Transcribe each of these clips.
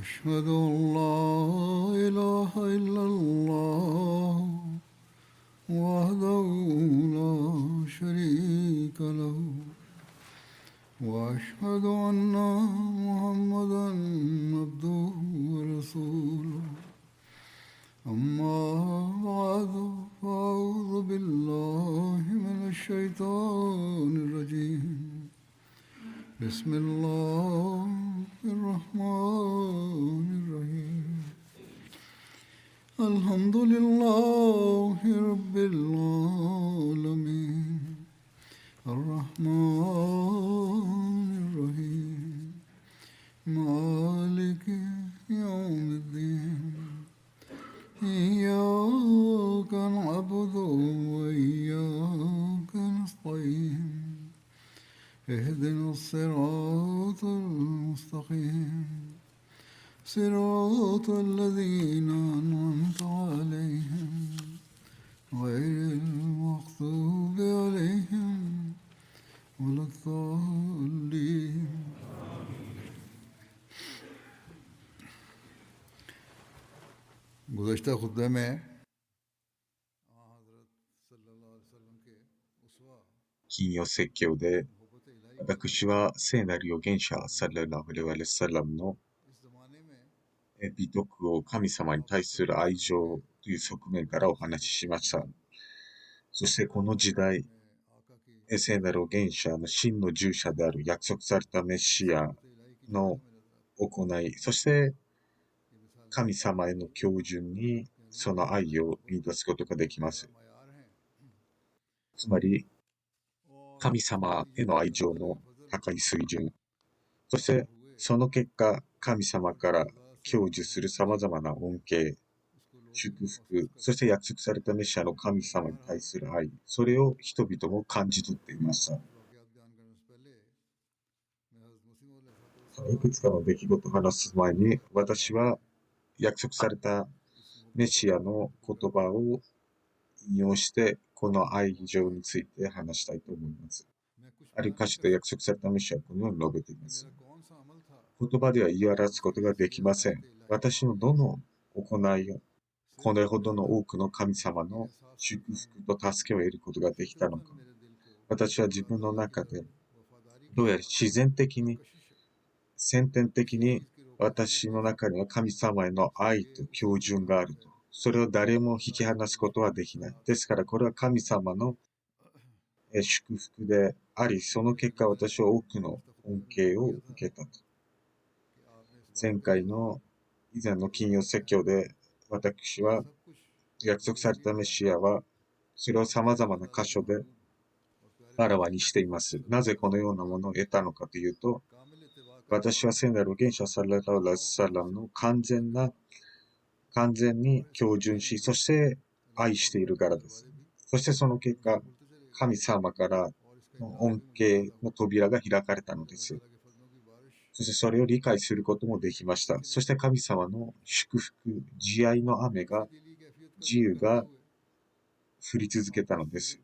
أشهد أن لا إله إلا الله وحده لا شريك له وأشهد أن محمدا عبده ورسوله أما بعد فأعوذ بالله من الشيطان الرجيم بسم الله الرحمن الرحيم الحمد لله رب العالمين الرحمن الرحيم مالك يوم الدين إياك نعبد وإياك نستعين اهدنا الصراط المستقيم صراط الذين أنعمت عليهم غير المغضوب عليهم ولا الضالين गुज़श्ता खुतबे में金曜説教で、私は聖なる預言者サッララフレワレサラムの美徳を神様に対する愛情という側面からお話ししました。そしてこの時代、聖なる預言者の真の従者である約束されたメシアの行い、そして神様への標準にその愛を見出すことができます。つまり、神様への愛情の高い水準、そしてその結果、神様から享受する様々な恩恵、祝福、そして約束されたメシアの神様に対する愛、それを人々も感じ取っていました。いくつかの出来事を話す前に、私は約束されたメシアの言葉を引用して、この愛情について話したいと思います。ある箇所で約束されたメシアはこのように述べています。言葉では言い表すことができません。私のどの行いを、これほどの多くの神様の祝福と助けを得ることができたのか。私は自分の中で、どうやら自然的に、先天的に私の中には神様への愛と標準があると。それを誰も引き離すことはできない。ですからこれは神様の祝福であり、その結果私は多くの恩恵を受けたと。前回の以前の金曜説教で私は約束されたメシアはそれを様々な箇所であらわにしています。なぜこのようなものを得たのかというと、私は聖なる預言者サラララサラムの完全に標準し、そして愛しているからです。そしてその結果、神様からの恩恵の扉が開かれたのです。そしてそれを理解することもできました。そして神様の祝福、慈愛の雨が、自由が降り続けたのです。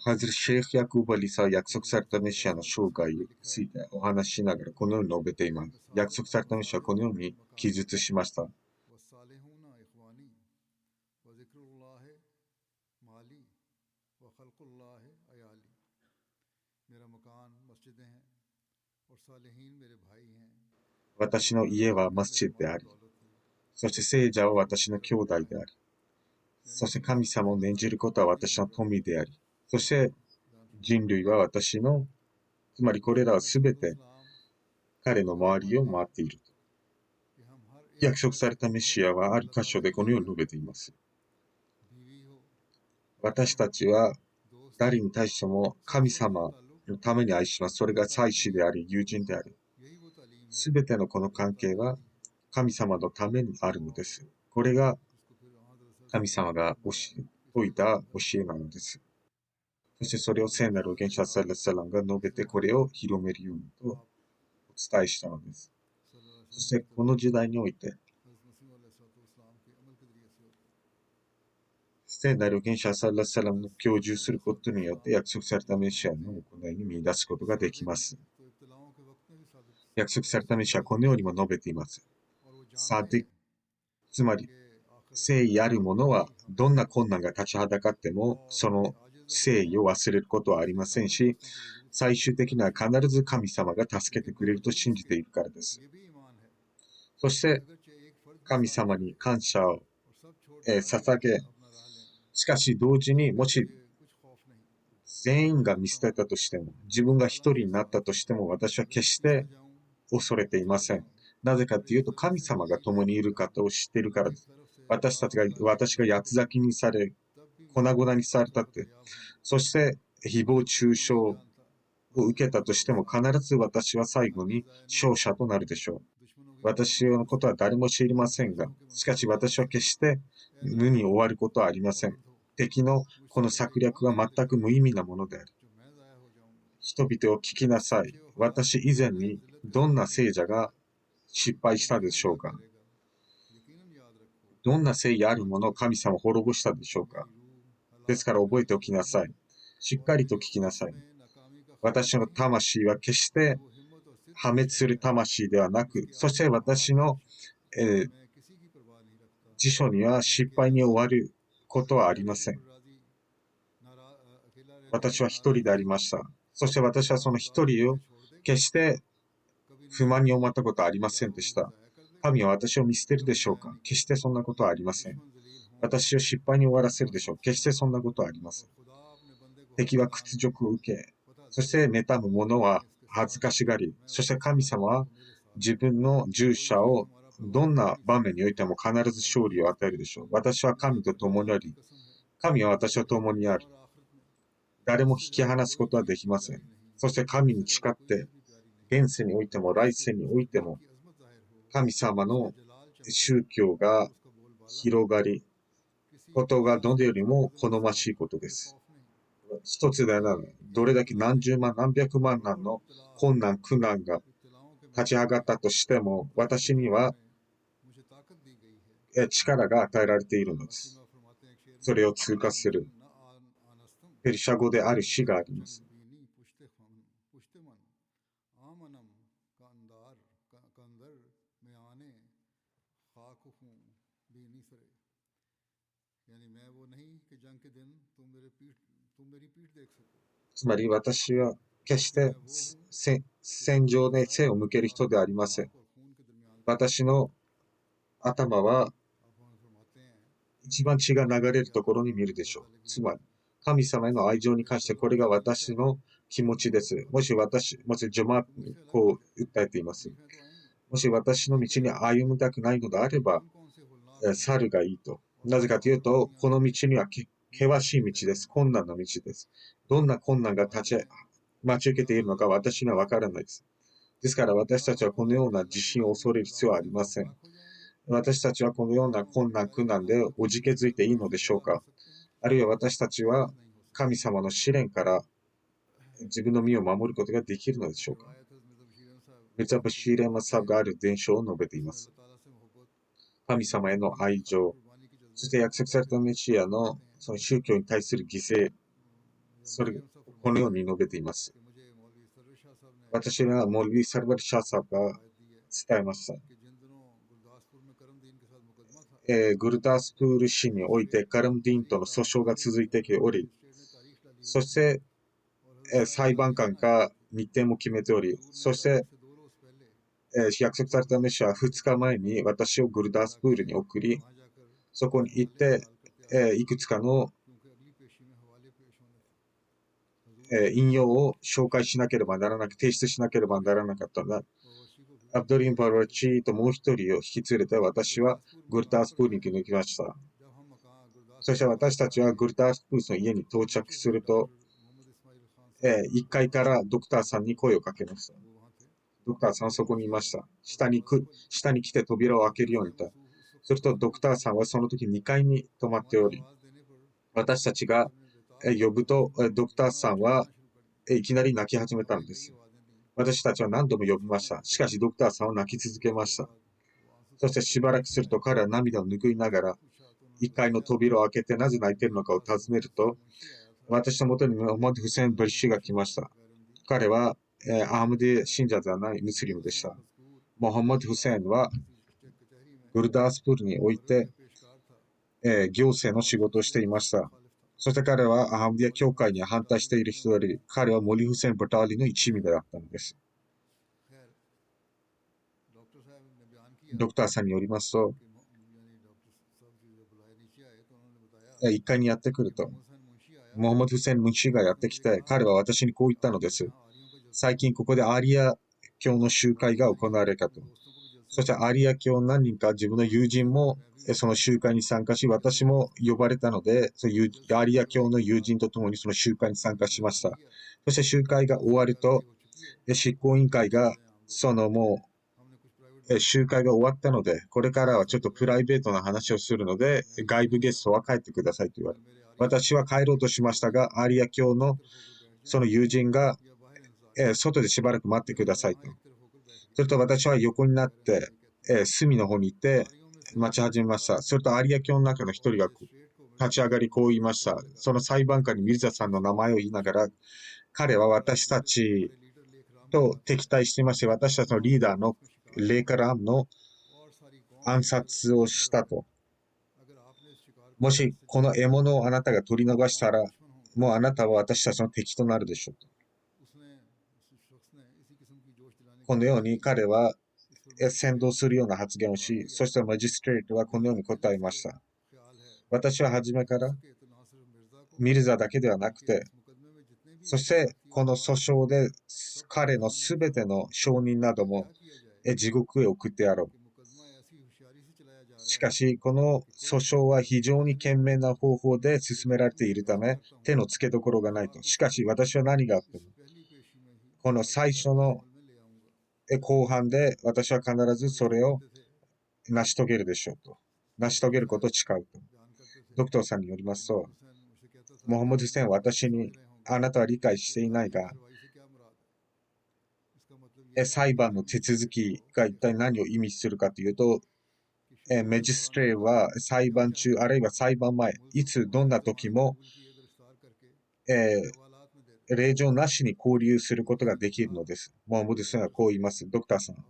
ハズル・シェイク・ヤクーブ・アリサは約束されたメシアの生涯についてお話ししながらこのように述べています。約束されたメシアはこのように記述しました。私の家はマスジッドであり、そして聖者は私の兄弟であり、そして神様を念じることは私の富であり、そして人類は私の、つまりこれらはすべて彼の周りを回っている。約束されたメシアはある箇所でこのように述べています。私たちは誰に対しても神様のために愛します。それが妻子であり、友人である。すべてのこの関係は神様のためにあるのです。これが神様が説いた教えなのです。そしてそれを聖なる預言者サラサランが述べてこれを広めるようにとお伝えしたのです。そしてこの時代において、聖なる預言者サラサランの享受することによって約束されたメシアの行いに見出すことができます。約束された飯はこのようにも述べています。サディク、つまり誠意ある者はどんな困難が立ちはだかってもその誠意を忘れることはありませんし、最終的には必ず神様が助けてくれると信じているからです。そして神様に感謝を、捧げ、しかし同時にもし全員が見捨てたとしても、自分が一人になったとしても、私は決して恐れていません。なぜかというと、神様が共にいる方を知っているからです。私が八つ裂きにされ、粉々にされたって、そして誹謗中傷を受けたとしても、必ず私は最後に勝者となるでしょう。私のことは誰も知りませんが、しかし私は決して無に終わることはありません。敵のこの策略は全く無意味なものである。人々を聞きなさい。私以前にどんな聖者が失敗したでしょうか。どんな誠意あるものを神様を滅ぼしたでしょうか。ですから覚えておきなさい。しっかりと聞きなさい。私の魂は決して破滅する魂ではなく、そして私の、辞書には失敗に終わることはありません。私は一人でありました。そして私はその一人を決して不満に思ったことはありませんでした。神は私を見捨てるでしょうか。決してそんなことはありません。私を失敗に終わらせるでしょう。決してそんなことはありません。敵は屈辱を受け、そして妬む者は恥ずかしがり、そして神様は自分の従者をどんな場面においても必ず勝利を与えるでしょう。私は神と共にあり、神は私と共にある。誰も引き離すことはできません。そして神に誓って、現世においても来世においても、神様の宗教が広がり、ことがどれよりも好ましいことです。一つではない。どれだけ何十万、何百万難の困難、苦難が立ち上がったとしても、私には力が与えられているのです。それを通過する。ペルシャ語である詩があります。つまり私は決して戦場で背を向ける人ではありません。私の頭は一番血が流れるところに見るでしょう。つまり神様への愛情に関してこれが私の気持ちです。もしジョマにこう訴えています。もし私の道に歩みたくないのであれば、去るがいいと。なぜかというと、この道には険しい道です。困難な道です。どんな困難が待ち受けているのか私には分からないです。ですから私たちはこのような地震を恐れる必要はありません。私たちはこのような困難苦難でおじけづいていいのでしょうか。あるいは私たちは神様の試練から自分の身を守ることができるのでしょうか。メツァブシーレマサブがある伝承を述べています。神様への愛情、そして約束されたメシアのその宗教に対する犠牲、このように述べています。私はモルビー・サルバル・シャーサーが伝えました。グルダースプール市においてカラムディンとの訴訟が続いており、そして、裁判官が日程も決めており、そして、約束されたメシアは2日前に私をグルダースプールに送り、そこに行って、いくつかの、引用を紹介しなければならなく、提出しなければならなかったのだ。アブドリン・バラチともう一人を引き連れて私はグルダースプールに行きました。そして私たちはグルダースプールの家に到着すると、1階からドクターさんに声をかけました。ドクターさんはそこにいました。下に来て扉を開けるように言った。するとドクターさんはその時2階に泊まっており、私たちが呼ぶとドクターさんはいきなり泣き始めたんです。私たちは何度も呼びました。しかしドクターさんは泣き続けました。そしてしばらくすると彼は涙を拭いながら1階の扉を開けてなぜ泣いているのかを尋ねると、私のもとにモハマド・フセイン・ブリッシュが来ました。彼は、アハムディ信者ではないムスリムでした。モハンマド・フセインはグルダースプールにおいて、行政の仕事をしていました。そして彼はアハムディア教会に反対している人より、彼はモリ・フセイン・バターリの一味であったのです。ドクターさんによりますと、1階にやってくると、モハンマド・フセイン・ムンシーがやってきて、彼は私にこう言ったのです。最近ここでアーリア教の集会が行われたと。そしてアーリア教何人か自分の友人もその集会に参加し、私も呼ばれたので、そのアーリア教の友人と共にその集会に参加しました。そして集会が終わると、執行委員会が、集会が終わったので、これからはちょっとプライベートな話をするので、外部ゲストは帰ってくださいと言われ、私は帰ろうとしましたが、アーリア教のその友人が、外でしばらく待ってくださいと。すると私は横になって、隅の方に行って待ち始めました。するとアーリア教の中の一人が立ち上がりこう言いました。その裁判官にミルザさんの名前を言いながら、彼は私たちと敵対していまして、私たちのリーダーのレイカラムの暗殺をしたと。もしこの獲物をあなたが取り逃したら、もうあなたは私たちの敵となるでしょうと。このように彼は扇動するような発言をし、そしてマジストレートはこのように答えました。私は初めからミルザだけではなくて、そしてこの訴訟で彼のすべての証人なども地獄へ送ってやろう。しかし、この訴訟は非常に賢明な方法で進められているため、手の付けどころがないと。しかし、私は何があっても、この最初の後半で私は必ずそれを成し遂げるでしょうと。成し遂げることを誓うと。ドクターさんによりますと、モハンマド・フセインは私に、あなたは理解していないが、裁判の手続きが一体何を意味するかというと、メジストレーは裁判中、あるいは裁判前、いつどんな時も、令状なしに交流することができるのです。モハンマド・フセインはこう言います。ドクターさん、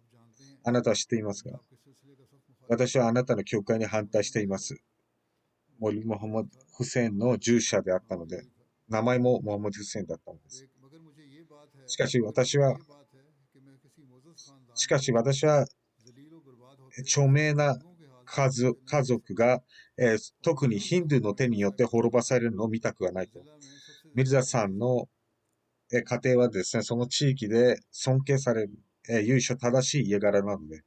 あなたは知っていますか？私はあなたの教会に反対しています。モハンマド・フセインの従者であったので、名前もモハンマド・フセインだったのです。しかし私は著名な家族が、特にヒンドゥーの手によって滅ばされるのを見たくはないと。ミルザさんの家庭はですね、その地域で尊敬される、由緒正しい家柄なので、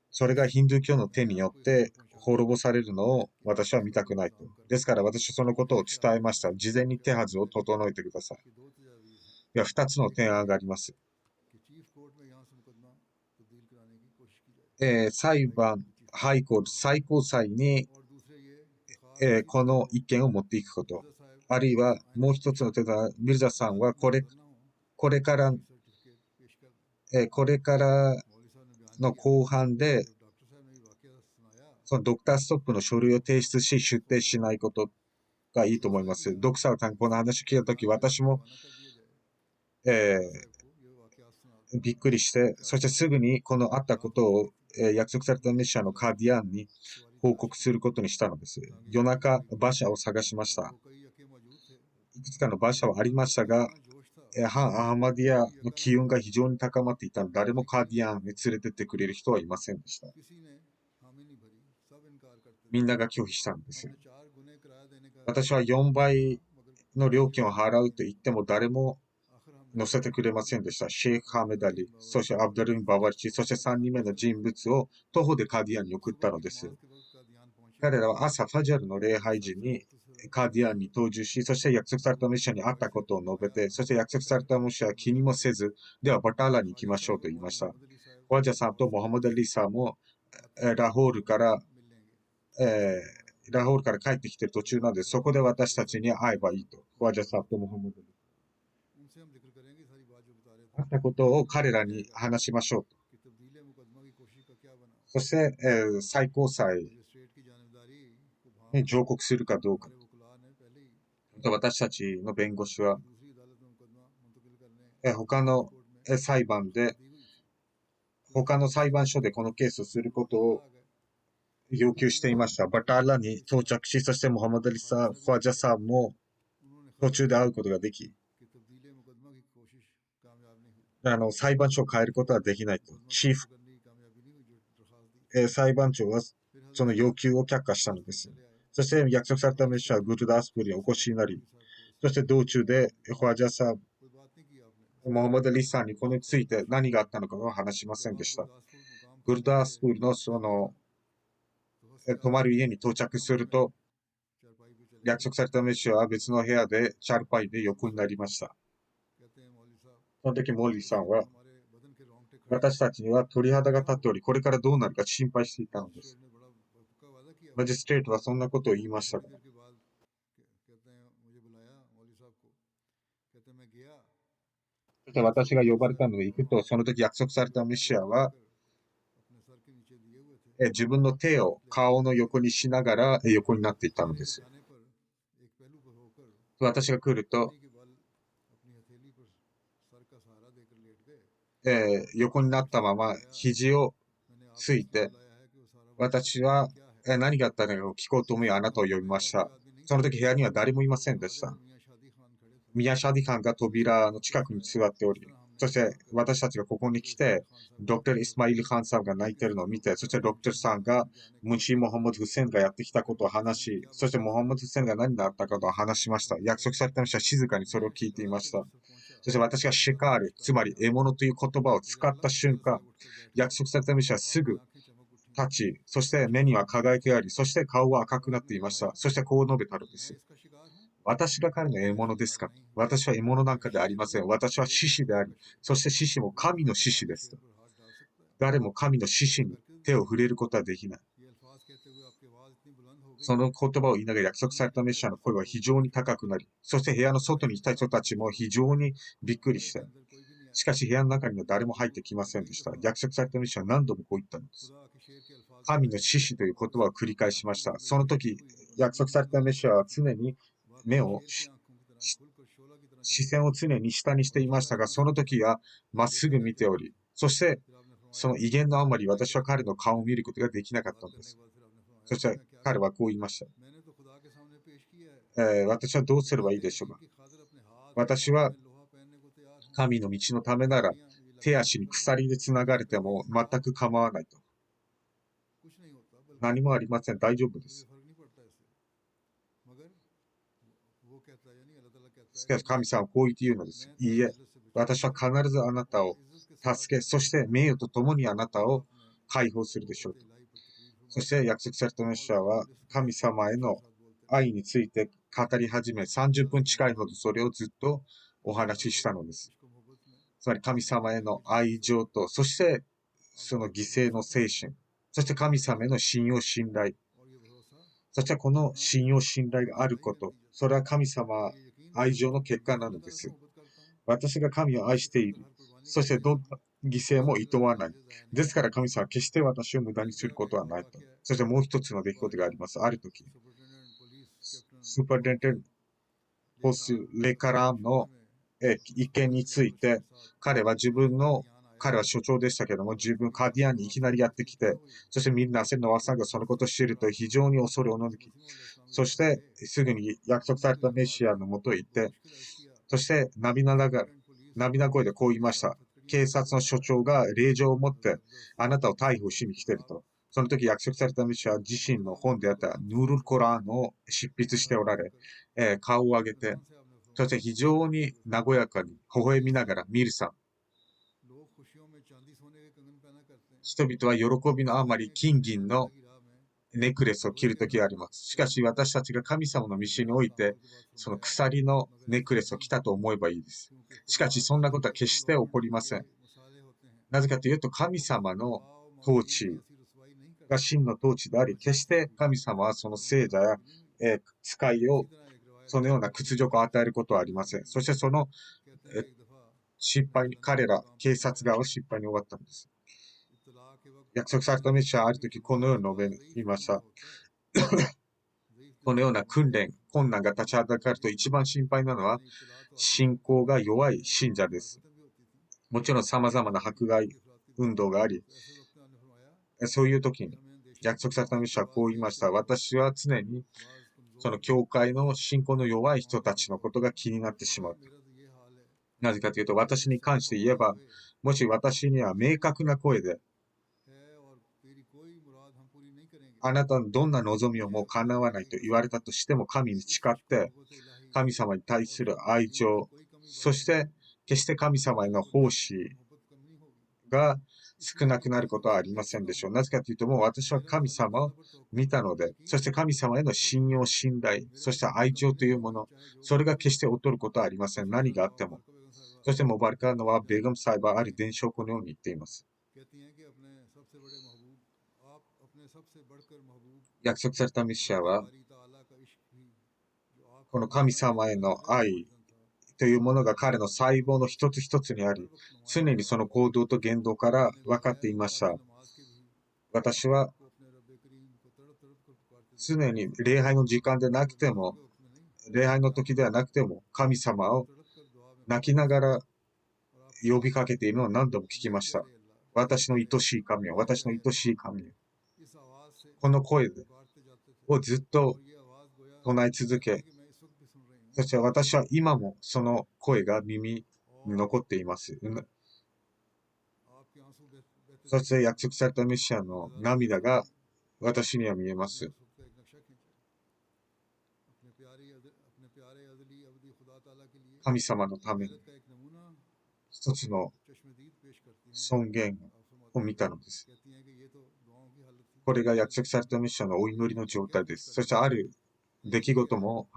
それがヒンドゥー教の手によって滅ぼされるのを私は見たくないと。ですから私はそのことを伝えました。事前に手はずを整えてください。いや、2つの提案があります。裁判、ハイコート、最高裁に、この一件を持っていくこと。あるいはもう一つの手が、ミルザさんはこれからの後半で、そのドクターストップの書類を提出し、出廷しないことがいいと思います。ドクターさん、この話を聞いたとき、私も、びっくりして、そしてすぐにこのあったことを、約束されたメシアのカディアンに報告することにしたのです。夜中、馬車を探しました。いくつかの馬車はありましたが、反アハマディアの機運が非常に高まっていたので、誰もカディアンに連れてってくれる人はいませんでした。みんなが拒否したんです。私は4倍の料金を払うと言っても誰も乗せてくれませんでした。シェイク・ハメダリ、そしてアブダルン・バワルチ、そして3人目の人物を徒歩でカディアンに送ったのです。彼らは朝ファジャルの礼拝時にカディアンに登場し、そして約束されたメシアに会ったことを述べて、そして約束されたメシアは気にもせず、ではバターラに行きましょうと言いました。ワジャさんとモハマド・アリさんもラホールから帰ってきている途中なので、そこで私たちに会えばいいと。ワジャさんとモハマド・アリ。あったことを彼らに話しましょうと。そして、最高裁に上告するかどうか。私たちの弁護士は、他の裁判で、他の裁判所でこのケースをすることを要求していました。バターラに到着し、そしてモハマド・アリさん、ファジャさんも途中で会うことができ、裁判所を変えることはできないと。チーフ、裁判長はその要求を却下したのです。そして約束されたメッシャーはグルダースプリにお越しになり、そして道中でファジャさん、モハマド・アリさんにこれについて何があったのかは話しませんでした。グルダースプールの泊まる家に到着すると、約束されたメッシュは別の部屋でチャルパイで横になりました。その時モーリーさんは、私たちには鳥肌が立っており、これからどうなるか心配していたのです。マジストレートはそんなことを言いましたから。そして私が呼ばれたので行くと、その時約束されたメシアは、自分の手を顔の横にしながら横になっていたのです。私が来ると、横になったまま肘をついて、私は何があったのかを聞こうと思いあなたを呼びました。その時部屋には誰もいませんでした。ミヤ・シャディカンが扉の近くに座っており、そして私たちがここに来て、ドクター・イスマイル・カンさんが泣いているのを見て、そしてドクターさんがムンシー・モハマド・フセンがやってきたことを話し、そしてモハマド・フセンが何があったかと話しました。約束された人は静かにそれを聞いていました。そして私がシカール、つまり獲物という言葉を使った瞬間、約束された人はすぐ立ち、そして目には輝きがあり、そして顔は赤くなっていました。そしてこう述べたのです。私が彼の獲物ですか？私は獲物なんかではありません。私は獅子であり、そして獅子も神の獅子です。誰も神の獅子に手を触れることはできない。その言葉を言いながら約束されたメッシャーの声は非常に高くなり、そして部屋の外にいた人たちも非常にびっくりして、しかし部屋の中には誰も入ってきませんでした。約束されたメッシャーは何度もこう言ったのです。神の獅子という言葉を繰り返しました。その時、約束されたメッシャーは常に目を視線を常に下にしていましたが、その時はまっすぐ見ており、そしてその威厳のあまり私は彼の顔を見ることができなかったのです。そして彼はこう言いました。私はどうすればいいでしょうか。私は神の道のためなら手足に鎖でつながれても全く構わないと。何もありません。大丈夫です。しかし神様はこう言って言うのです。いいえ、私は必ずあなたを助け、そして名誉とともにあなたを解放するでしょうと。そして約束されたメッシャーは神様への愛について語り始め、30分近いほどそれをずっとお話ししたのです。つまり神様への愛情と、そしてその犠牲の精神、そして神様への信用信頼、そしてこの信用信頼があること、それは神様愛情の結果なのです。私が神を愛している。そしてどんな犠牲も厭わない。ですから神様は決して私を無駄にすることはないと。そしてもう一つの出来事があります。ある時、スーパーデンテンポス・レカラームの意見について、彼は所長でしたけども、自分カディアンにいきなりやってきて、そしてみんなセノワさんがそのことを知ると非常に恐れをののき、そしてすぐに約束されたメシアのもとへ行って、そして涙声でこう言いました。警察の所長が令状を持ってあなたを逮捕しに来ていると。その時約束されたメシアは自身の本であったヌール・コラーンを執筆しておられ、顔を上げて、そして非常に和やかに微笑みながら、ミルさん。人々は喜びのあまり金銀のネックレスを着るときがあります。しかし私たちが神様の道において、その鎖のネックレスを着たと思えばいいです。しかしそんなことは決して起こりません。なぜかというと神様の統治が真の統治であり、決して神様はその聖者や、使いをそのような屈辱を与えることはありません。そしてその、失敗に、彼ら警察側は失敗に終わったんです。約束されたメッシャーはある時このように述べ言いました。このような訓練、困難が立ちはだかると一番心配なのは信仰が弱い信者です。もちろん様々な迫害運動があり、そういう時に約束されたメシアはこう言いました。私は常にその教会の信仰の弱い人たちのことが気になってしまう。なぜかというと、私に関して言えば、もし私には明確な声で、あなたのどんな望みをもう叶わないと言われたとしても、神に誓って、神様に対する愛情、そして決して神様への奉仕が少なくなることはありませんでしょう。なぜかというと、もう私は神様を見たので、そして神様への信用、信頼、そして愛情というもの、それが決して劣ることはありません。何があっても。そしてモバルカのはベガムサイバーある伝承このように言っています。約束されたメシアは、この神様への愛というものが彼の細胞の一つ一つにあり、常にその行動と言動から分かっていました。私は常に礼拝の時間でなくても、礼拝の時ではなくても、神様を泣きながら呼びかけているのを何度も聞きました。私の愛しい神よ、私の愛しい神よ。この声をずっと唱え続け、そして私は今もその声が耳に残っています。そして約束されたメシアの涙が私には見えます。神様のために一つの尊厳を見たのです。これが約束されたメシアのお祈りの状態です。そしてある出来事も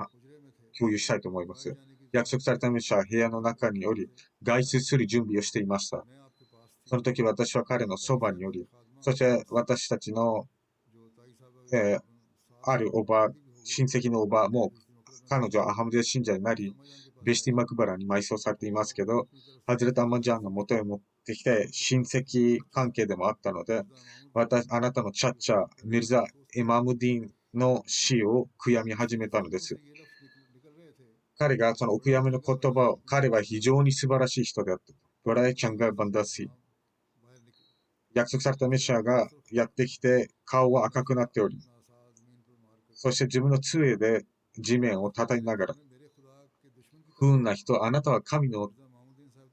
共有したいと思います。約束されたメシアは部屋の中におり、外出する準備をしていました。その時私は彼のそばにおり、そして私たちの、あるおば、親戚のおばも、彼女はアハムデ信者になり、ベシティマクバラに埋葬されていますけど、ハズレタ・アマジャンの元へ持ってきて、親戚関係でもあったので、あなたのチャッチャ、ミルザ・エマムディンの死を悔やみ始めたのです。彼がそのお悔やみの言葉を、彼は非常に素晴らしい人であった。バラエチャンガ・バンダシ。約束されたメシアがやってきて、顔は赤くなっており、そして自分の杖で地面を叩きながら、不運な人、あなたは神の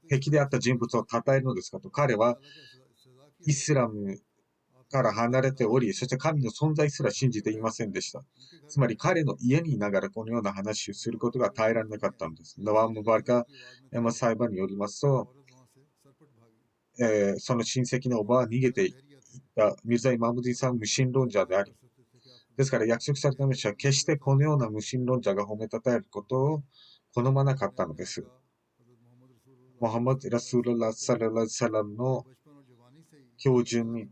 敵であった人物を称えるのですかと、彼はイスラムから離れており、そして神の存在すら信じていませんでした。つまり彼の家にいながらこのような話をすることが耐えられなかったんです。ナワムバルカ・エマ裁判によりますと、その親戚のおばは逃げていったミルザ・イマムディさんは無神論者であり、ですから約束されたメシアは決してこのような無神論者が褒めたたえることを好まなかったのです。モハマド・ラスール・ラ・サララ・サラムの標準に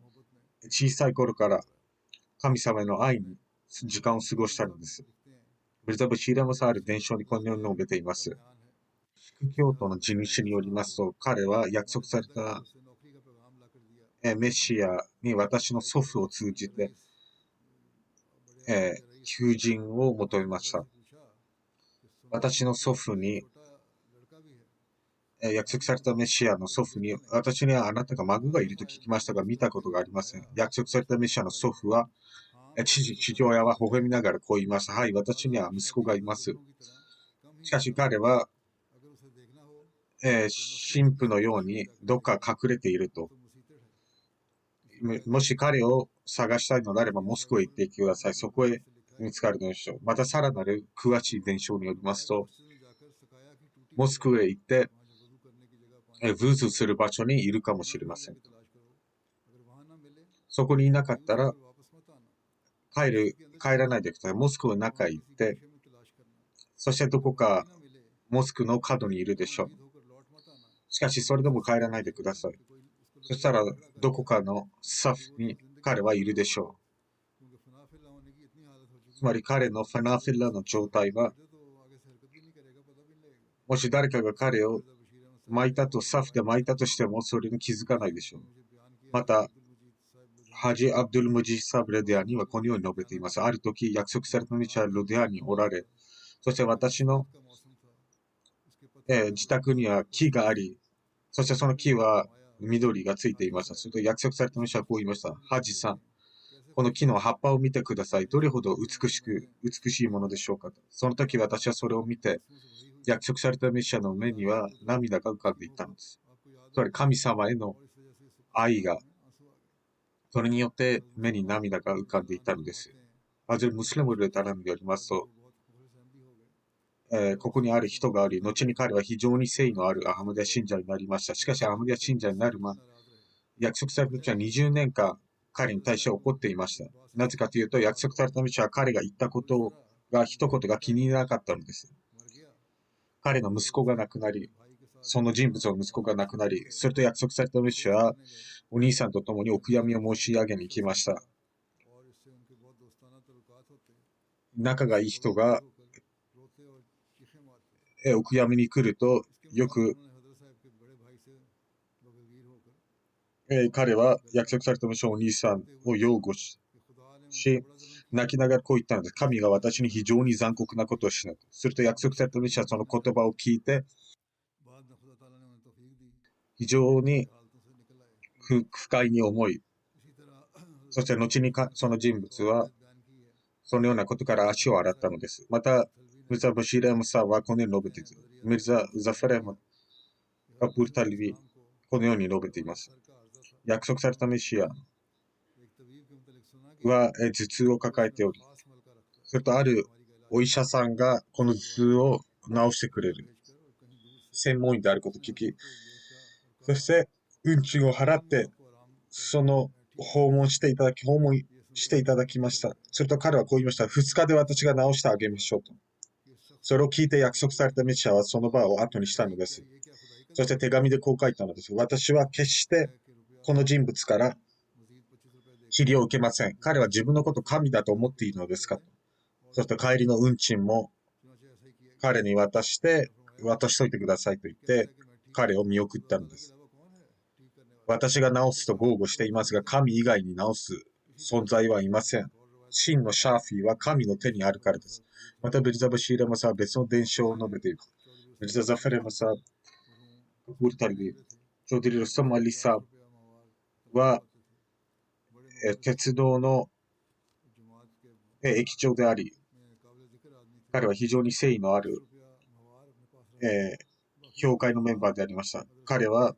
小さい頃から神様への愛に時間を過ごしたのです。ミルザ・ブシーラムサール伝承にこのように述べています。シク教徒の地主によりますと、彼は約束されたメシアに私の祖父を通じて、求人を求めました。私の祖父に、約束されたメシアの祖父に、私にはあなたが孫がいると聞きましたが、見たことがありません。約束されたメシアの祖父は、父親は微笑みながらこう言いました。はい、私には息子がいます。しかし彼は、神父のようにどっか隠れていると。もし彼を探したいのであれば、モスクワへ行ってください。そこへ見つかるでしょう。またさらなる詳しい伝承によりますと、モスクワへ行って、ブーズする場所にいるかもしれません。そこにいなかったら、帰らないでください。モスクワの中へ行って、そしてどこかモスクの角にいるでしょう。しかしそれでも帰らないでください。そしたらどこかのサフに彼はいるでしょう。つまり彼のファナフィッラの状態は、もし誰かが彼をサフで巻いたとしてもそれに気づかないでしょう。また、ハジ・アブドゥル・ムジー・サブレディアにはこのように述べています。ある時、約束された道はロディアにおられ、そして私の、自宅には木があり、そしてその木は緑がついていました。すると約束されたメシアはこう言いました。ハジさん、この木の葉っぱを見てください。どれほど美しいものでしょうかと。その時私はそれを見て、約束されたメシアの目には涙が浮かんでいったのです。つまり神様への愛が、それによって目に涙が浮かんでいたのです。ムスリムルタランによりますと、ここにある人があり、後に彼は非常に誠意のあるアハマディア信者になりました。しかし、アハマディア信者になる約束された道は20年間彼に対して怒っていました。なぜかというと、約束された道は彼が言ったことが一言が気に入らなかったのです。彼の息子が亡くなり、その人物の息子が亡くなり、すると約束された道はお兄さんと共にお悔やみを申し上げに行きました。仲がいい人がお悔やみに来ると、よく彼は約束された道お兄さんを擁護し、泣きながらこう言ったのです。神が私に非常に残酷なことをしない。すると約束された道はその言葉を聞いて、非常に不快に思い、そして後にその人物はそのようなことから足を洗ったのです。また、ミルザ・バシール・アムサーはこのように述べています。ミルザ・ザファレム・カプール・タリビ、このように述べています。約束されたメシアは頭痛を抱えており、それとあるお医者さんがこの頭痛を治してくれる専門医であることを聞き、そして運賃を払ってその訪問していただきました。すると彼はこう言いました。2日で私が治してあげましょうと。それを聞いて約束されたメシアはその場を後にしたのです。そして手紙でこう書いたのです。私は決してこの人物から治療を受けません。彼は自分のことを神だと思っているのですかと。そして帰りの運賃も彼に渡しといてくださいと言って彼を見送ったのです。私が治すと豪語していますが、神以外に治す存在はいません。真のシャーフィーは神の手にあるからです。また、ベルザ・バシーラマサは別の伝承を述べています。ベルザ・ザファレマサ、カプール・タリビ、チョーディリ・ルスタム・アリサは、鉄道の駅長であり、彼は非常に誠意のある、教会のメンバーでありました。彼は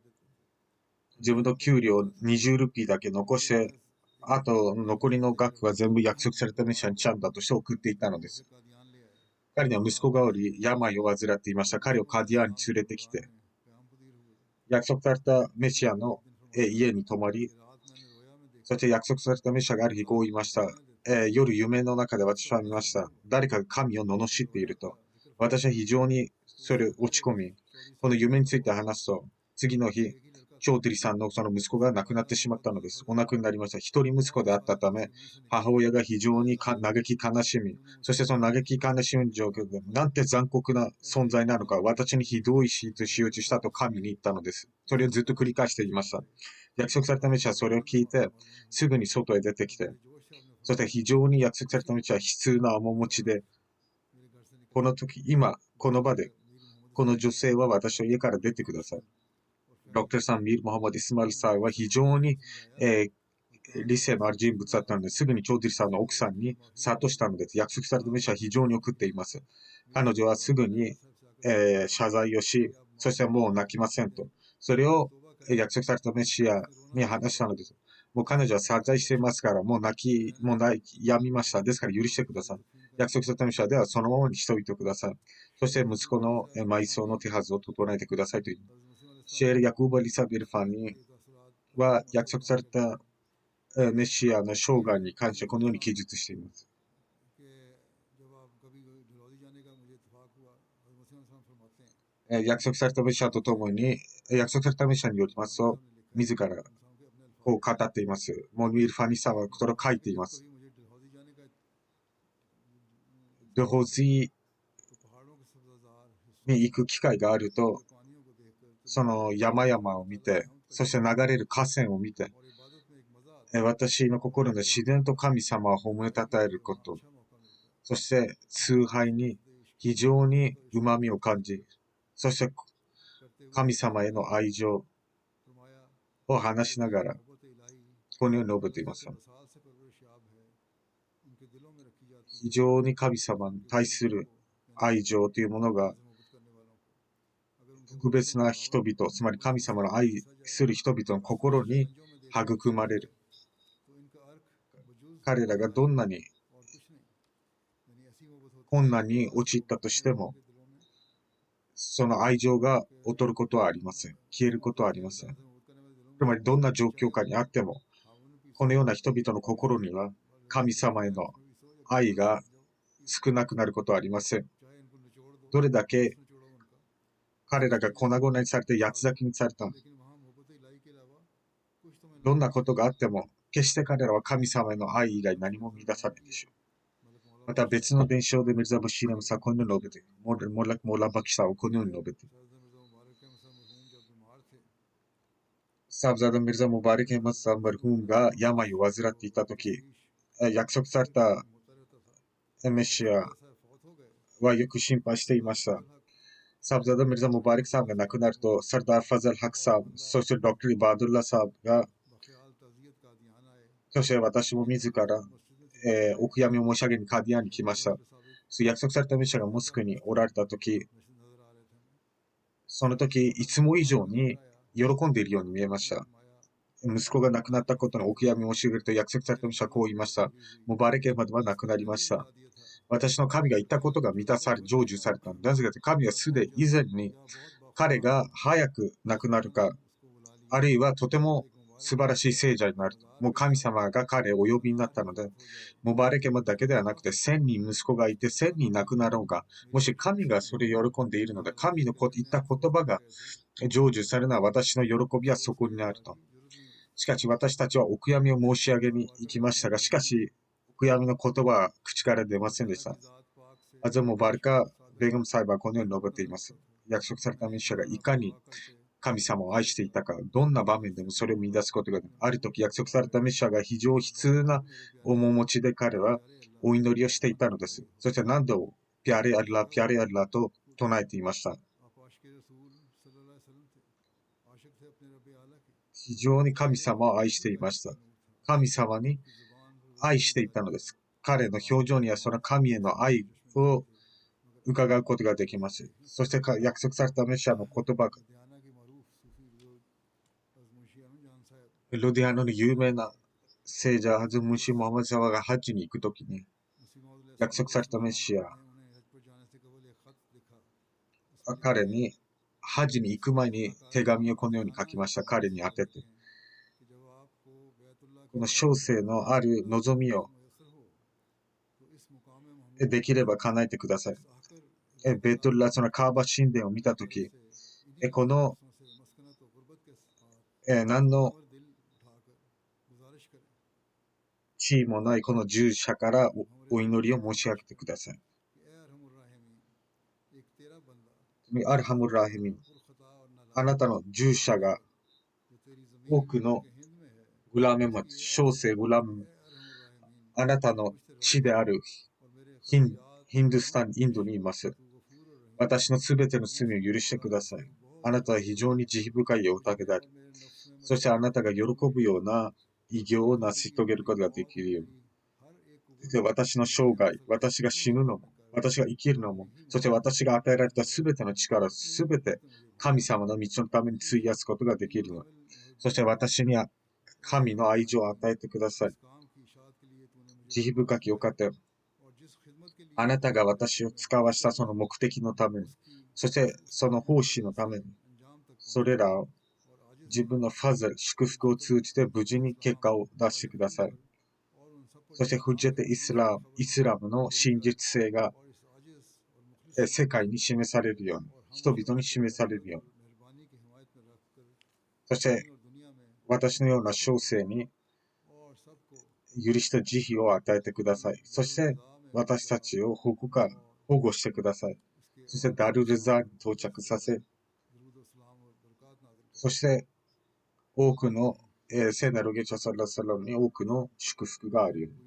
自分の給料20ルピーだけ残して、あと残りの額は全部約束されたメシアにチャンダとして送っていたのです。彼には息子がおり、病を患っていました。彼をカディアに連れてきて、約束されたメシアの家に泊まり、そして約束されたメシアがある日こう言いました。夜夢の中で私は見ました。誰かが神を罵っていると。私は非常にそれを落ち込み、この夢について話すと、次の日、チョーティリさんのその息子が亡くなってしまったのです。お亡くなりになりました。一人息子であったため、母親が非常に嘆き悲しみ、そしてその嘆き悲しみの状況で、なんて残酷な存在なのか、私にひどい仕打ちしたと神に言ったのです。それをずっと繰り返していました。約束されたメシはそれを聞いて、すぐに外へ出てきて、そして非常に約束されたメシは悲痛な面持ちで、この時、今、この場で、この女性は私の家から出てください。ドクターさん、ミール・モハマディ・イスマイルさんは非常に、理性のある人物だったので、すぐにチョーディリさんの奥さんに諭したのです。約束されたメシは非常に送っています。彼女はすぐに、謝罪をし、そしてもう泣きませんと。それを約束されたメシアに話したのです。もう彼女は謝罪していますから、もうやみました。ですから許してください。約束されたメシアではそのままにしておいてください。そして息子の埋葬の手はずを整えてくださいという。シェール・ヤクーブ・アリサ・ビルファニは約束されたメシアの生涯に関してこのように記述しています。約束されたメシアとともに、約束されたメシアによりますと、自らこう語っています。モニール・ファニさんはこれを書いています。ドホズィに行く機会があると、その山々を見て、そして流れる河川を見て、私の心で自然と神様を褒めたたえること、そして崇拝に非常に旨味を感じ、そして神様への愛情を話しながら、このように述べています。非常に神様に対する愛情というものが特別な人々、つまり神様の愛する人々の心に育まれる。彼らがどんなに困難に陥ったとしても、その愛情が劣ることはありません。消えることはありません。つまりどんな状況下にあっても、このような人々の心には神様への愛が少なくなることはありません。どれだけ彼らが粉々にされて八つ裂きにされた、どんなことがあっても、決して彼らは神様への愛以外何も見出さないでしょう。また別の伝承でミルザ・バシーラムさんはこのように述べて、モラバキさんはこのように述べて、サブザダ・ミルザ・ムバリケ・マスさん、マルフームが病を患っていたとき、約束されたメシアはよく心配していました。サブザダ・ミルザ・ムバリクさんが亡くなると、サルダー・ファザル・ハクさん、そしてドクター・イバードゥッラさんが、そして私も自ら、お悔やみを申し上げにカディアンに来ました。約束されたメシアがモスクにおられたとき、その時いつも以上に喜んでいるように見えました。息子が亡くなったことのお悔やみを申し上げると約束されたメシアはこう言いました。ムバレケまでは亡くなりました。私の神が言ったことが満たされ、成就された。なぜかというと、神はすでに以前に彼が早く亡くなるか、あるいはとても素晴らしい聖者になる。もう神様が彼をお呼びになったので、ムバレケマだけではなくて、1000人息子がいて、1000人亡くなろうが、もし神がそれを喜んでいるので、神の言った言葉が成就されるのは私の喜びはそこにあると。しかし私たちはお悔やみを申し上げに行きましたが、しかし、お悔やみの言葉は口から出ませんでした。アザムバルカ・ベガム裁判はこのように述べています。約束されたメシアがいかに神様を愛していたか、どんな場面でもそれを見出すことができる。ある時約束されたメシアが非常悲痛な面持ちで彼はお祈りをしていたのです。そして何度もピャレアラ、ピャレアラと唱えていました。非常に神様を愛していました。神様に愛していたのです。彼の表情にはその神への愛を伺うことができます。そして約束されたメシアの言葉が、ロディアノの有名な聖者ハズムシ・モハマド・サワがハッジに行くときに、約束されたメシア、彼にハッジに行く前に手紙をこのように書きました。彼に宛てて。この小生のある望みをできれば叶えてください。ベトルラ、そのカーバ神殿を見たとき、この何の地位もないこの従者からお祈りを申し上げてください。アルハムラヒミン、あなたの従者が多くのグラメマ、小生グラメマ、あなたの地であるヒンドゥスタン、インドにいます。私のすべての罪を許してください。あなたは非常に慈悲深いおたけであり、そしてあなたが喜ぶような偉業を成し遂げることができるように。私の生涯、私が死ぬのも、私が生きるのも、そして私が与えられたすべての力、すべて神様の道のために費やすことができるの。そして私には神の愛情を与えてください。慈悲深きお方よ。あなたが私を使わしたその目的のために、そしてその奉仕のために、それらを自分のファズル、祝福を通じて無事に結果を出してください。そしてフジェテ・イスラムの真実性が世界に示されるように、人々に示されるように。そして私のような小生に許しと慈悲を与えてください。そして私たちを保護してください。そしてダルルザーに到着させ、そして多くの聖なるゲチャサラサラムに多くの祝福があるように。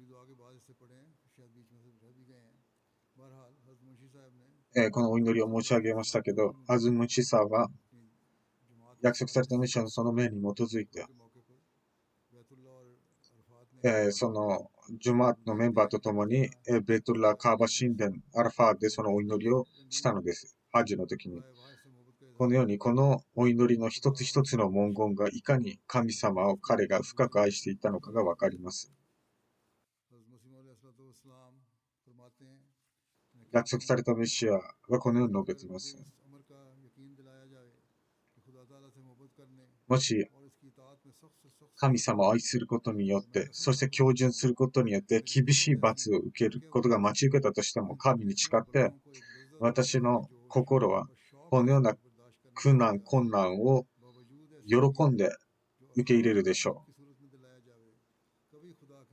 このお祈りを申し上げましたけど、アズムシさんは約束されたメシアのその命に基づいて、そのジュマートのメンバーと共に、ベトゥラ・カーバ神殿、アラファーでそのお祈りをしたのです。ハッジの時に。このように、このお祈りの一つ一つの文言がいかに神様を彼が深く愛していたのかがわかります。約束されたメシアはこのように述べています。もし神様を愛することによって、そして標準することによって厳しい罰を受けることが待ち受けたとしても、神に誓って、私の心はこのような苦難、困難を喜んで受け入れるでしょう。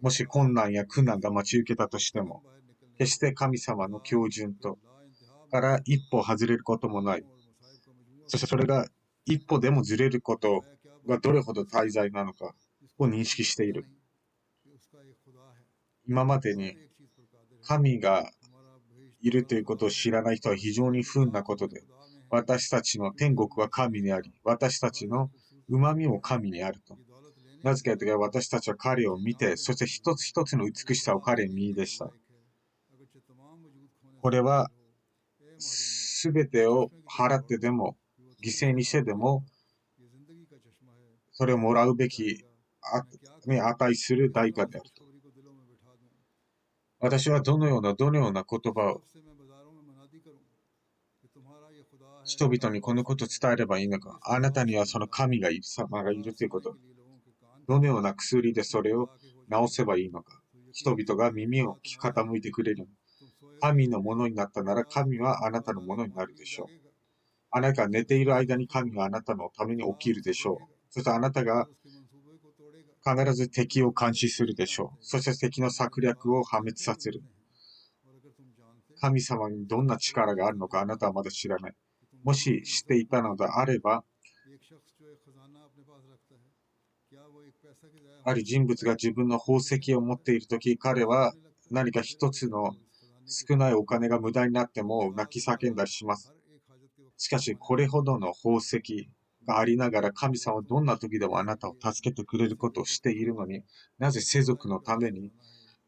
もし困難や苦難が待ち受けたとしても、決して神様の標準とから一歩外れることもない。そしてそれが一歩でもずれることがどれほど大罪なのかを認識している。今までに神がいるということを知らない人は非常に不運なことで、私たちの天国は神にあり、私たちの旨みも神にあると。なぜかというと、私たちは彼を見て、そして一つ一つの美しさを彼に見出した。これは、すべてを払ってでも、犠牲にしてでも、それをもらうべき、に値する代価であると。私はどのような言葉を人々にこのことを伝えればいいのか。あなたにはその神がいる、様がいるということ。どのような薬でそれを治せばいいのか。人々が耳を傾いてくれる。神のものになったなら神はあなたのものになるでしょう。あなたが寝ている間に神はあなたのために起きるでしょう。そしてあなたが必ず敵を監視するでしょう。そして敵の策略を破滅させる。神様にどんな力があるのかあなたはまだ知らない。もし知っていたのであれば、ある人物が自分の宝石を持っているとき、彼は何か一つの少ないお金が無駄になっても泣き叫んだりします。しかし、これほどの宝石がありながら、神様はどんな時でもあなたを助けてくれることをしているのに、なぜ世俗のために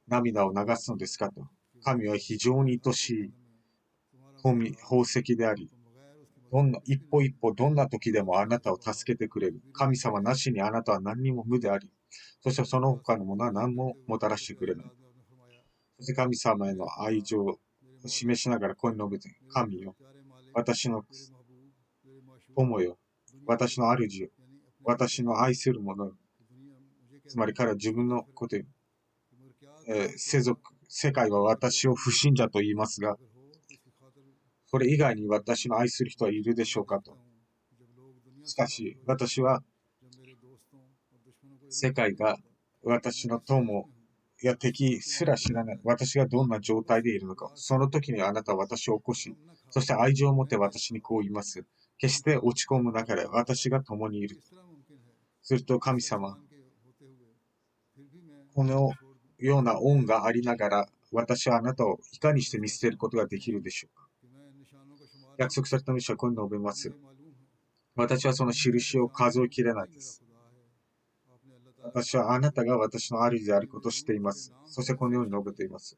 涙を流すのですかと。神は非常に愛しい宝石であり、一歩一歩どんな時でもあなたを助けてくれる。神様なしにあなたは何にも無であり、そしてその他のものは何ももたらしてくれない。そして神様への愛情を示しながらこう述べて、神よ、私の友よ、私の主よ、私の愛する者よ。つまり彼は自分のことを、世界は私を不信者と言いますが、これ以外に私の愛する人はいるでしょうかと。しかし、私は世界が私の友や敵すら知らない。私がどんな状態でいるのか。その時にあなたは私を起こし、そして愛情を持って私にこう言います。決して落ち込む中で私が共にいる。すると神様、このような恩がありながら、私はあなたをいかにして見捨てることができるでしょうか。約束された道はこういうのを述べます。私はその印を数えきれないです。私はあなたが私の主であることを知っています。そしてこのように述べています。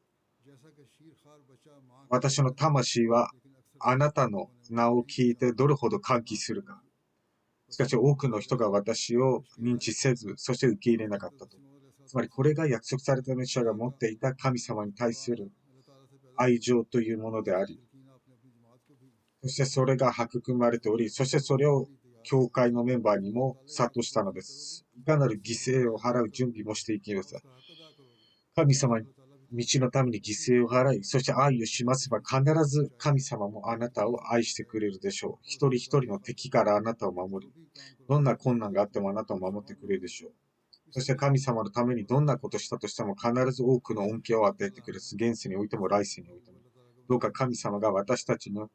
私の魂はあなたの名を聞いてどれほど歓喜するか。しかし多くの人が私を認知せず、そして受け入れなかったと。つまりこれが約束されたメシアが持っていた神様に対する愛情というものであり、そしてそれが育まれており、そしてそれを教会のメンバーにも諭したのです。いかなる犠牲を払う準備もしていきます。神様に道のために犠牲を払い、そして愛をしますば、必ず神様もあなたを愛してくれるでしょう。一人一人の敵からあなたを守り、どんな困難があってもあなたを守ってくれるでしょう。そして神様のためにどんなことをしたとしても必ず多くの恩恵を与えてくれる。現世においても来世においても。どうか神様が私たちの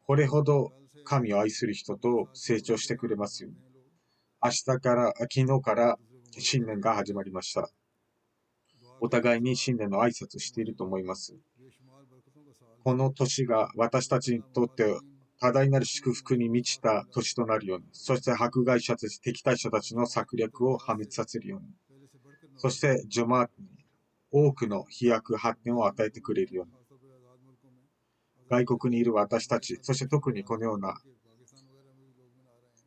これほど神を愛する人と成長してくれますように。昨日から新年が始まりました。お互いに新年の挨拶していると思います。この年が私たちにとって多大なる祝福に満ちた年となるように、そして迫害者たち、敵対者たちの策略を破滅させるように、そしてジョマートに多くの飛躍発展を与えてくれるように、外国にいる私たち、そして特にこのような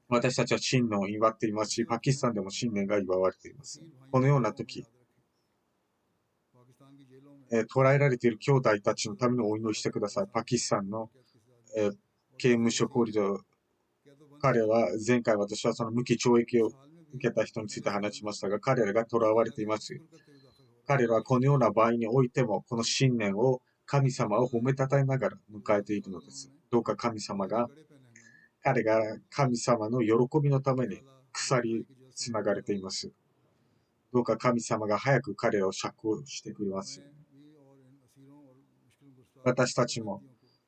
私たちは新年を祝っていますし、パキスタンでも新年が祝われています。このような時、捕らえられている兄弟たちのためにお祈りしてください。パキスタンの、刑務所コリドー、彼は前回私はその無期懲役を受けた人について話しましたが、彼らが捕らわれています。彼らはこのような場合においても、この新年を神様を褒めたたえながら迎えているのです。どうか神様が、彼が神様の喜びのために鎖つながれています。どうか神様が早く彼らを釈放してくれます。私たちも、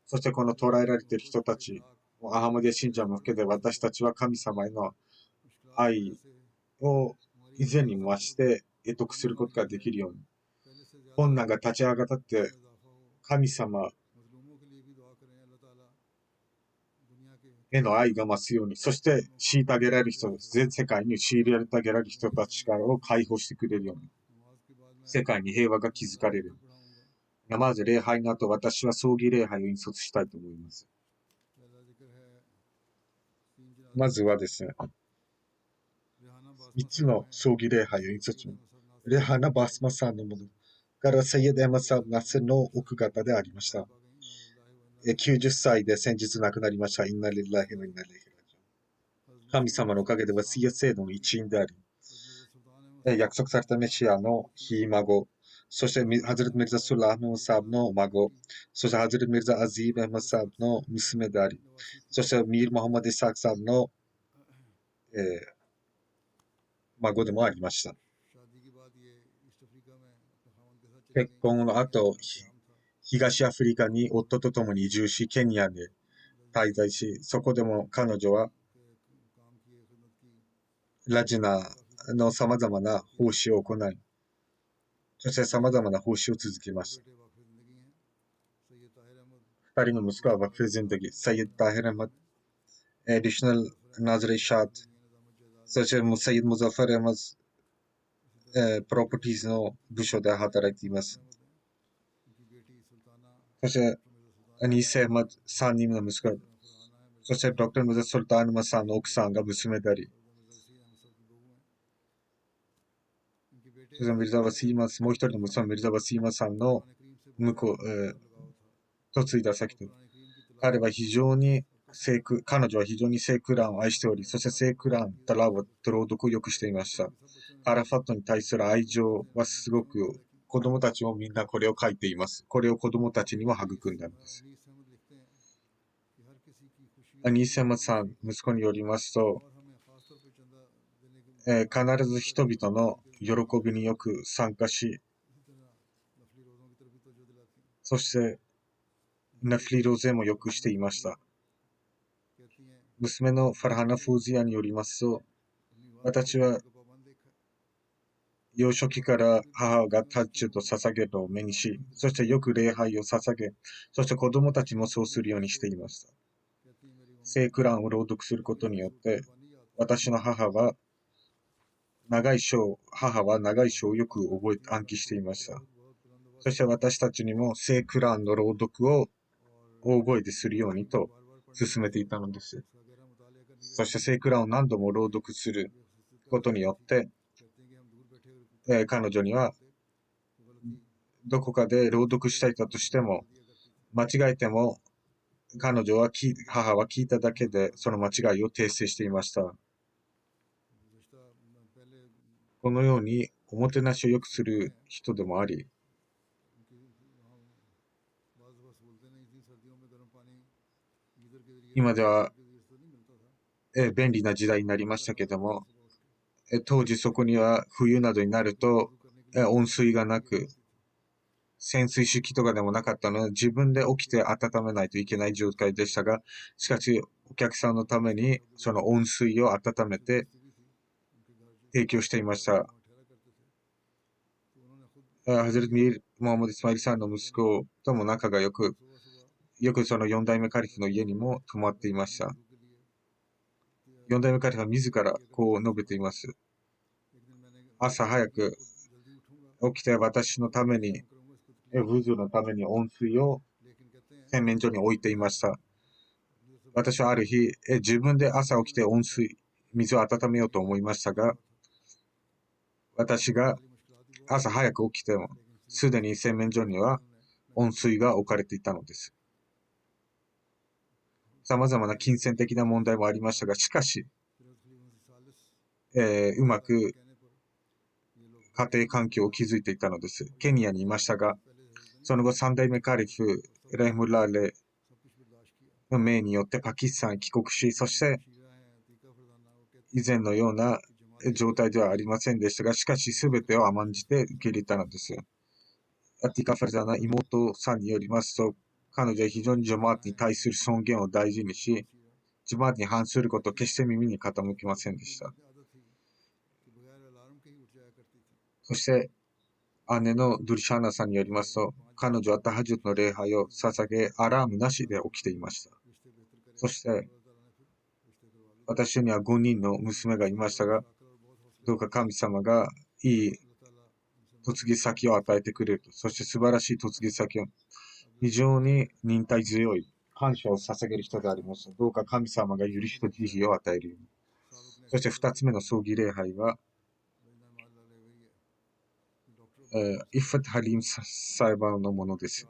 そしてこの捕らえられている人たち、アハマディア信者も含めて私たちは神様への愛を以前に増して得得することができるように、困難が立ち上がって神様への愛が増すように、そして虐げられる人、全世界に虐げられる人たちからを解放してくれるように、世界に平和が築かれる。まず礼拝の後、私は葬儀礼拝を引率したいと思います。まずはですね、3つの葬儀礼拝を引率します。レハナ・バスマさんのものからセイエド・エマサブ・ナセの奥方でありました。90歳で先日亡くなりました。インナリラヒのインナリラヒ。神様のおかげでワシヤ制度の一員であり、約束されたメシアのひ孫、そしてハズレット・ミルザ・スラーム・サーブの孫、そしてハズレット・ミルザ・アジーブ・エマサーブの娘であり、そしてミール・モハマディ・サークサーブの、孫でもありました。結婚の後、東アフリカに夫と共に移住し、ケニアで滞在し、そこでも彼女はラジナの様々な奉仕を行い、そして様々な奉仕を続けました。二人の息子はワクフェゼンデギ、サイエッド・タヘラマ、エディショナル・ナズレ・シャート、そしてサイエッド・ムザファレマズ、プロパティーズの部署で働いています。そして、アニーセ・マズ3人の息子、そしてドクター・ムザ・ソルターヌマさんの奥さんが娘であり、ミルザ・ワシーマス、もう一人の娘、ミルザ・ワシーマさんの嫁いだ先で、彼は非常に彼女は非常に聖クランを愛しており、そして聖クラン、タラワと朗読をよくしていました。アラファットに対する愛情はすごく、子供たちもみんなこれを書いています。これを子供たちにも育んだのです。アニーセマさん、息子によりますと、必ず人々の喜びによく参加し、そしてナフリロゼもよくしていました。娘のファラハナ・フーズィアによりますと、私は幼少期から母がタッチュと捧げるのを目にし、そしてよく礼拝を捧げ、そして子供たちもそうするようにしていました。聖クランを朗読することによって、私の母は長い章をよく暗記していました。そして私たちにも聖クランの朗読を大声でするようにと勧めていたのです。そして聖クランを何度も朗読することによって、彼女にはどこかで朗読したいとしても、間違えても母は聞いただけでその間違いを訂正していました。このようにおもてなしをよくする人でもあり、今では便利な時代になりましたけども、当時そこには冬などになると温水がなく、潜水式とかでもなかったので、自分で起きて温めないといけない状態でしたが、しかしお客さんのためにその温水を温めて提供していました。ハズレット・ミール・モハマド・イスマイルさんの息子とも仲が良く、よくその4代目カリフの家にも泊まっていました。4代目カリフは自らこう述べています。朝早く起きて私のために、ウズのために温水を洗面所に置いていました。私はある日、自分で朝起きて水を温めようと思いましたが、私が朝早く起きても、すでに洗面所には温水が置かれていたのです。様々な金銭的な問題もありましたが、しかし、うまく家庭環境を築いていたのです。ケニアにいましたが、その後3代目カリフ、レムラーレの命によってパキスタンへ帰国し、そして以前のような状態ではありませんでしたが、しかし全てを甘んじて受け入れたのです。アティカ・ファルザーナ妹さんによりますと、彼女は非常にジャマートに対する尊厳を大事にし、ジャマートに反することを決して耳に傾きませんでした。そして、姉のドゥルシャーナさんによりますと、彼女はタハジュドの礼拝を捧げ、アラームなしで起きていました。そして、私には5人の娘がいましたが、どうか神様がいい嫁ぎ先を与えてくれると、そして素晴らしい嫁ぎ先を、非常に忍耐強い感謝を捧げる人であります。どうか神様が許しと慈悲を与えるように。そして2つ目の葬儀礼拝は、イファト・ハリーム裁判のものです。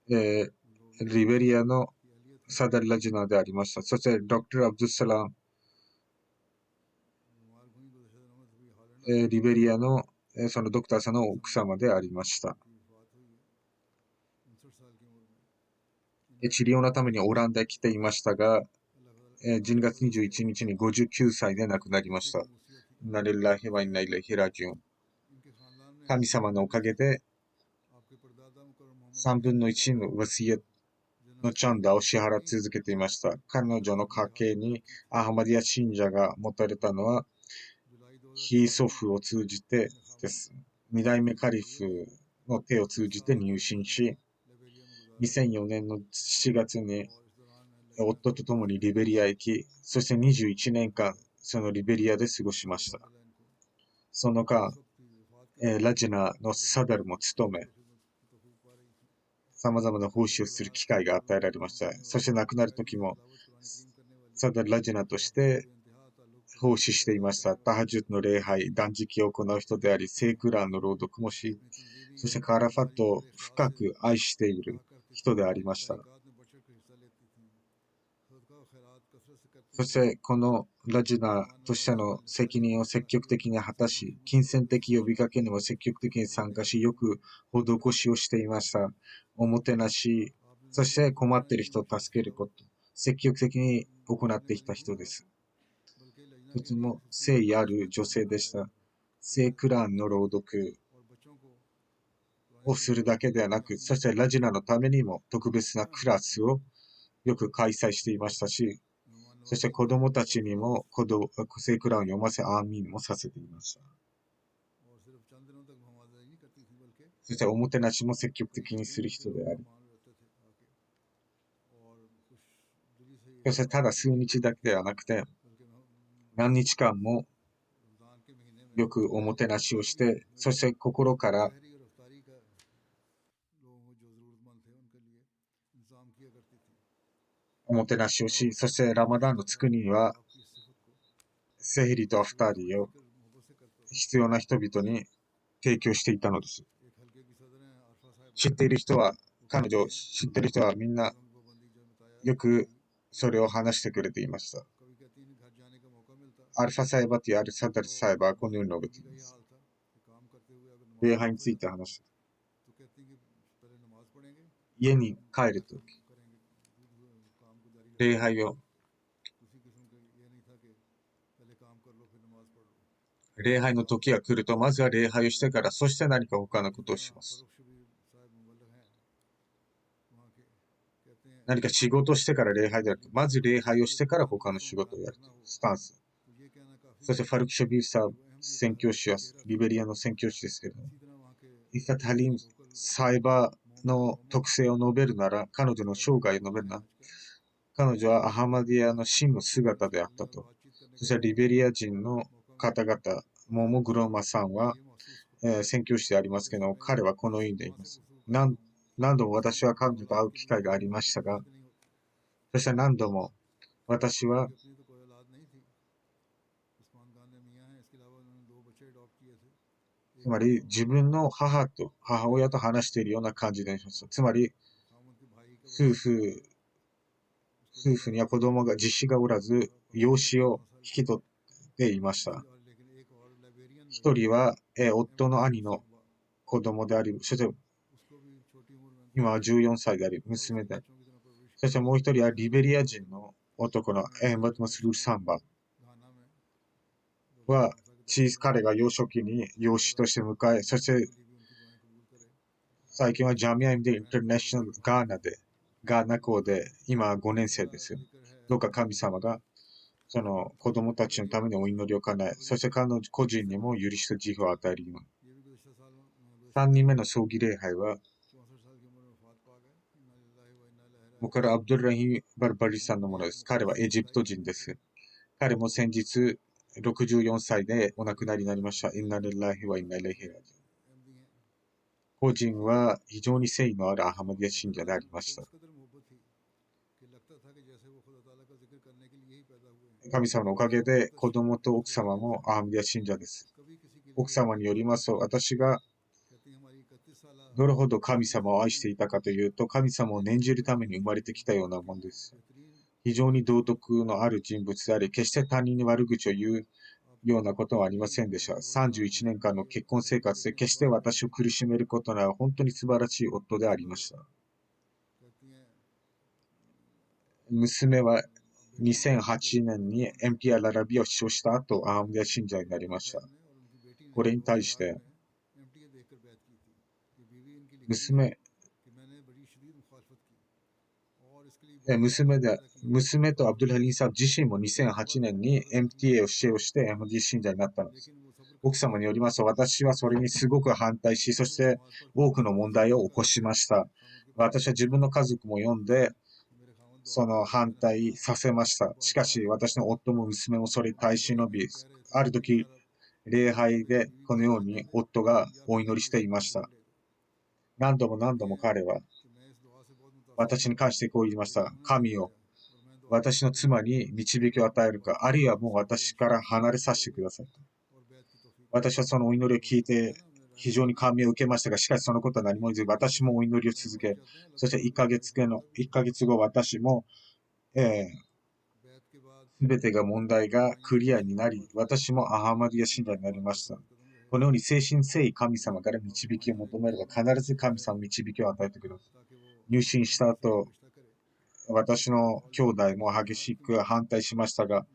リベリアのサダル・ラジナでありました。そして、ドクター・アブドゥッサラム、リベリアのそのドクターさんの奥様でありました。治療のためにオランダへ来ていましたが、12月21日に59歳で亡くなりました。ナリラヒワイナイレヒラジュン。神様のおかげで3分の1のワシヤのチャンダを支払い続けていました。彼女の家系にアハマディア信者が持たれたのは、ヒー祖父を通じてです。2代目カリフの手を通じて入信し、2004年の7月に夫と共にリベリアへ行き、そして21年間そのリベリアで過ごしました。その間、ラジナのサダルも務め、様々な奉仕をする機会が与えられました。そして亡くなる時も、サダル・ラジナとして奉仕していました。タハジュッドの礼拝、断食を行う人であり、聖クランの朗読もし、そしてカラファットを深く愛している人でありました。そしてこのラジナとしての責任を積極的に果たし、金銭的呼びかけにも積極的に参加し、よく施しをしていました。おもてなし、そして困っている人を助けること、積極的に行ってきた人です。とても誠意ある女性でした。聖クランの朗読をするだけではなく、そしてラジナのためにも特別なクラスをよく開催していましたし、そして子供たちにも聖クランを読ませ、アーミンもさせていました。そしておもてなしも積極的にする人であり、そしてただ数日だけではなくて、何日間もよくおもてなしをして、そして心からおもてなしをし、そしてラマダンの作りには、セヘリとアフターリーを必要な人々に提供していたのです。知っている人は、彼女を知っている人はみんなよくそれを話してくれていました。アルファサイバというアルサダルサイバーはこのように述べています。礼拝について話して、家に帰るとき、礼拝を、礼拝の時が来ると、まずは礼拝をしてから、そして何か他のことをします。何か仕事をしてから礼拝であると、まず礼拝をしてから他の仕事をやるというスタンス。そしてファルク・シャビーサー宣教師はリベリアの宣教師ですけれども、イファト・ハリム・サイバの特性を述べるなら、彼女の生涯を述べるなら、彼女はアハマディアの真の姿であったと。そしてリベリア人の方々、モモグローマさんは、宣教師でありますけど、彼はこのように言います。何度も私は彼女と会う機会がありましたが、そして何度も私はつまり自分の母親と話しているような感じでします。つまり夫婦には子供が実子がおらず、養子を引き取っていました。一人は、夫の兄の子供であり、そして今は14歳であり、娘であり、そしてもう一人はリベリア人の男のエンバトマスルーサンバは、彼が幼少期に養子として迎え、そして最近はジャミアイムでインターナショナルガーナ校で今5年生です。どうか神様がその子供たちのためにお祈りを叶え、そして彼女個人にも許しと慈悲を与えるように。3人目の葬儀礼拝は、モカラ・アブドゥル・ラヒー・バルバリさんのものです。彼はエジプト人です。彼も先日64歳でお亡くなりになりました。インナリラヒワインナイラヒラジ。個人は非常に誠意のあるアハマディア信者でありました。神様のおかげで子供と奥様もアハマディア信者です。奥様によりますと、私がどれほど神様を愛していたかというと、神様を念じるために生まれてきたようなものです。非常に道徳のある人物であり、決して他人に悪口を言うようなことはありませんでした。31年間の結婚生活で決して私を苦しめることなら本当に素晴らしい夫でありました。娘は2008年に MPR ララビを視聴した後、アハマディア信者になりました。これに対して、娘とアブドゥル・ハリンさん自身も2008年に MTA を視聴してアハマディア信者になったのです。奥様によりますと、私はそれにすごく反対し、そして多くの問題を起こしました。私は自分の家族も呼んで、その反対させました。しかし、私の夫も娘もそれに耐え忍び、ある時、礼拝でこのように夫がお祈りしていました。何度も彼は私に関してこう言いました。神よ、私の妻に導きを与えるか、あるいはもう私から離れさせてください。私はそのお祈りを聞いて非常に感銘を受けましたが、しかしそのことは何も言ず、私もお祈りを続け、そして1ヶ月後、私も、すべてが問題がクリアになり、私もアハマディア信者になりました。このように誠心誠意神様から導きを求めれば、必ず神様導きを与えてください。入信した後、私の兄弟も激しく反対しましたが、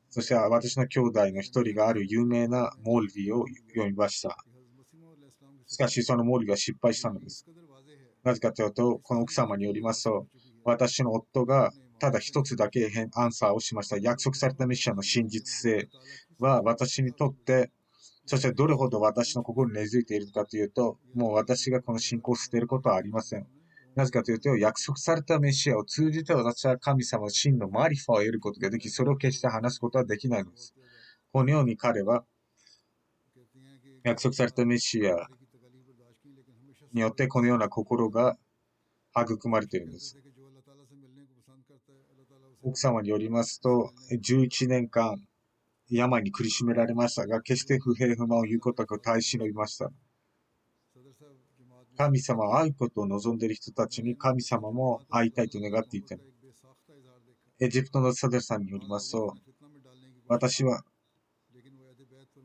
そして私の兄弟の一人がある有名なモールビーを読みました。しかしそのモールビーは失敗したのです。なぜかというと、この奥様によりますと、私の夫がただ一つだけアンサーをしました。約束されたメシアの真実性は私にとって、そしてどれほど私の心に根付いているかというと、もう私がこの信仰を捨てることはありません。なぜかというと、約束されたメシアを通じて私は神様の真のマリファを得ることができ、それを決して話すことはできないのです。このように彼は、約束されたメシアによってこのような心が育まれているんです。奥様によりますと、11年間病に苦しめられましたが、決して不平不満を言うことなく耐え忍びました。神様は会うことを望んでいる人たちに神様も会いたいと願っていて、エジプトのサダルさんによりますと、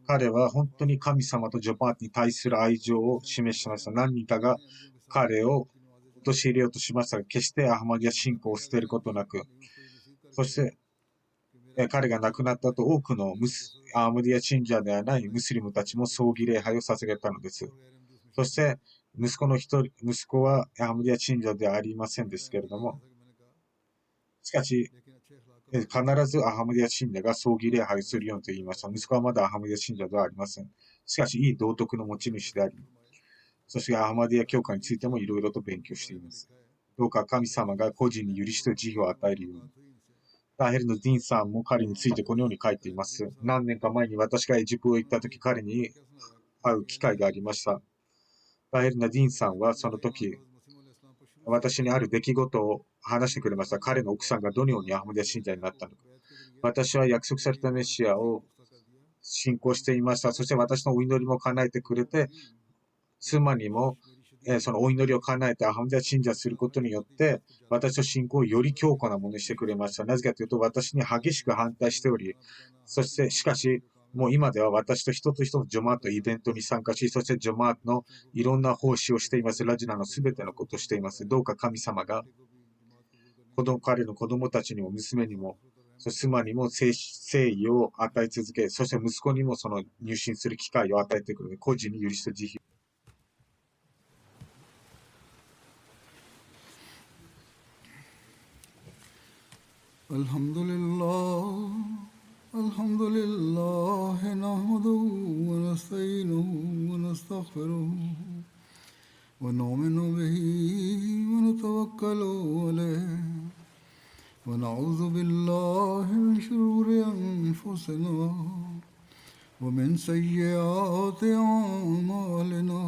彼は本当に神様とジョパートに対する愛情を示しました。何人かが彼を陥れようとしましたが、決してアハマディア信仰を捨てることなく、そして彼が亡くなった後、多くのアハマディア信者ではないムスリムたちも葬儀礼拝を捧げたのです。そして息子はアハマディア信者ではありませんでしたけれども、しかし、必ずアハマディア信者が葬儀礼拝をするようにと言いました。息子はまだアハマディア信者ではありません。しかし、いい道徳の持ち主であり、そしてアハマディア教会についてもいろいろと勉強しています。どうか神様が個人に許しと慈悲を与えるように。タヘルのディンさんも彼についてこのように書いています。何年か前に私がエジプトへ行った時、彼に会う機会がありました。タヘルのディンさんはその時、私にある出来事を話してくれました。彼の奥さんがどのようにアハマディア信者になったのか。私は約束されたメシアを信仰していました。そして私のお祈りも叶えてくれて、妻にもそのお祈りを叶えてアハマディア信者することによって、私の信仰をより強固なものにしてくれました。なぜかというと、私に激しく反対しており、そしてしかし、もう今では私と人と人のジョマートイベントに参加し、そしてジョマートのいろんな奉仕をしています。ラジナのすべてのことをしています。どうか神様が彼の子供たちにも娘にも、そして妻にも誠意を与え続け、そして息子にもその入信する機会を与えてくる。個人に許しと慈悲。الحمد لله الحمد لله نحمده ونستعينه ونستغفره ونؤمن به ونتوكل عليه ونعوذ بالله من شرور أنفسنا ومن سيئات أعمالنا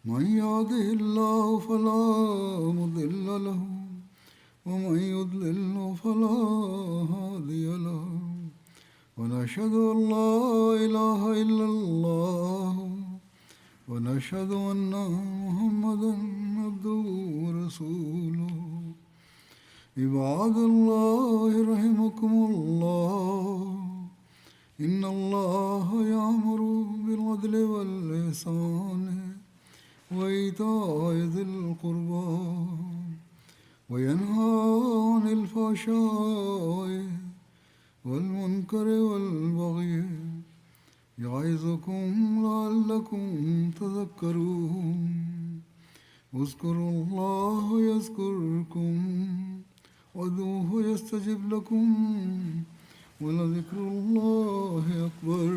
من يهده الله فلا مضل له ومن يضلل فلا هادي له ونشهد أن لا إله إلا الله ونشهد أن محمدا عبده ورسوله عباد الله رحمكم الله إن الله يأمر بالعدل والإحسان وإيتاء ذي القربى وينهى عن الفحشاء والمنكر والبغي يعظكم لعلكم تذكرون اذكروا الله يذكركم وادعوه يستجب لكم ولذكر الله أكبر